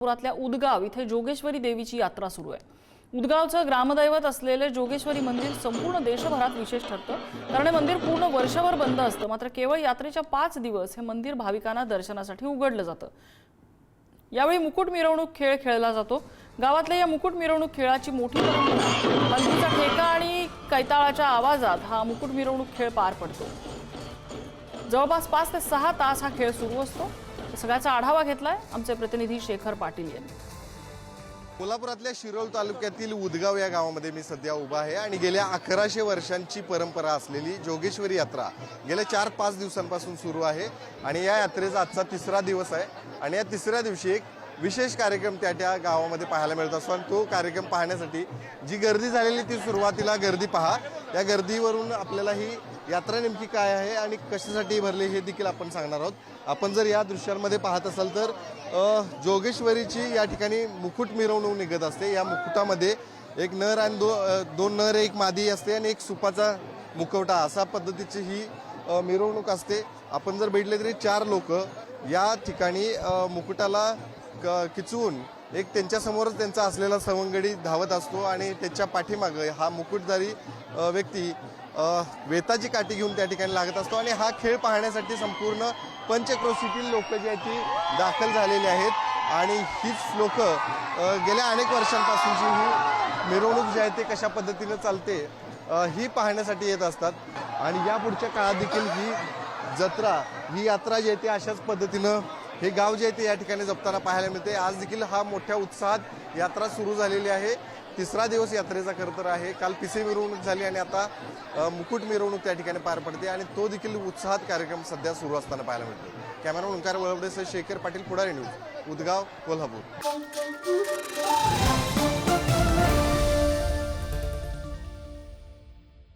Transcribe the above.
पुरातल्या उदगाव इथे जोगेश्वरी देवीची यात्रा सुरू आहे। उदगावचं ग्रामदैवत असलेले जोगेश्वरी मंदिर संपूर्ण देशभरात विशेष ठरतं, कारण हे मंदिर पूर्ण वर्षभर बंद असतं। मात्र केवळ यात्रेच्या 5 दिवस हे मंदिर भाविकांना दर्शनासाठी उघडलं जातं। यावेळी मुकुट मिरवणूक खेळ खेळला जातो। गावातल्या या मुकुट मिरवणूक खेळाची मोठी परंपरा, हल्दीचा ठेका आणि कैताळाच्या आवाजात हा मुकुट मिरवणूक खेळ पार पडतो। जवळपास 5 ते 6 तास हा खेळ सुरू असतो। सगळ्याचा आढावा घेतलाय आमचे प्रतिनिधी शेखर पाटील यांनी। कोल्हापुरातल्या शिरोळ तालुक्यातील उदगाव या गावामध्ये मी सध्या उभा आहे आणि गेल्या 1100 वर्षांची परंपरा असलेली जोगेश्वरी यात्रा गेल्या 4-5 दिवसांपासून सुरू आहे आणि या यात्रेचा आजचा 3रा दिवस आहे आणि या 3ऱ्या दिवशी एक विशेष कार्यक्रम त्या गावामध्ये पाहायला मिळत असतो आणि तो कार्यक्रम पाहण्यासाठी जी गर्दी झालेली ती सुरुवातीला गर्दी पहा। या गर्दीवरून आपल्याला ही यात्रा नेमकी काय आहे आणि कशासाठी भरली हे देखील आपण सांगणार आहोत। आपण जर या दृश्यांमध्ये पाहत असाल तर जोगेश्वरीची या ठिकाणी मुकुट मिरवणूक निघत असते। या मुकुटामध्ये एक नर आणि दोन नर, एक मादी असते आणि एक सुपाचा मुखवटा अशा पद्धतीची ही मिरवणूक असते। आपण जर बघितले तरी 4 लोक या ठिकाणी मुकुटाला किचवून एक त्यांच्या समोरच त्यांचा असलेला सवंगडी धावत असतो आणि त्याच्या पाठीमागे हा मुकुटधारी व्यक्ती वेताची काठी घेऊन त्या ठिकाणी लागत असतो आणि हा खेळ पाहण्यासाठी संपूर्ण पंचक्रोशीतील लोक जी आहेत ती दाखल झालेली आहेत आणि हीच लोक गेल्या अनेक वर्षांपासूनची ही मिरवणूक जी आहे ती कशा पद्धतीने चालते ही पाहण्यासाठी येत असतात आणि यापुढच्या काळात देखील ही जत्रा, ही यात्रा जी आहे ती अशाच पद्धतीनं हे गाव जे आहे ते या ठिकाणी जपताना पाहायला मिळते। आज देखील हा मोठ्या उत्साहात यात्रा सुरू झालेली आहे। 3रा दिवस यात्रेचा खरं तर आहे। काल पिसे मिरवणूक झाली आणि आता मुकुट मिरवणूक त्या ठिकाणी पार पडते आणि तो देखील उत्साहात कार्यक्रम सध्या सुरू असताना पाहायला मिळतो। कॅमेरामन ओंकार वळवडेसह शेखर पाटील, पुढारी न्यूज, उदगाव, कोल्हापूर।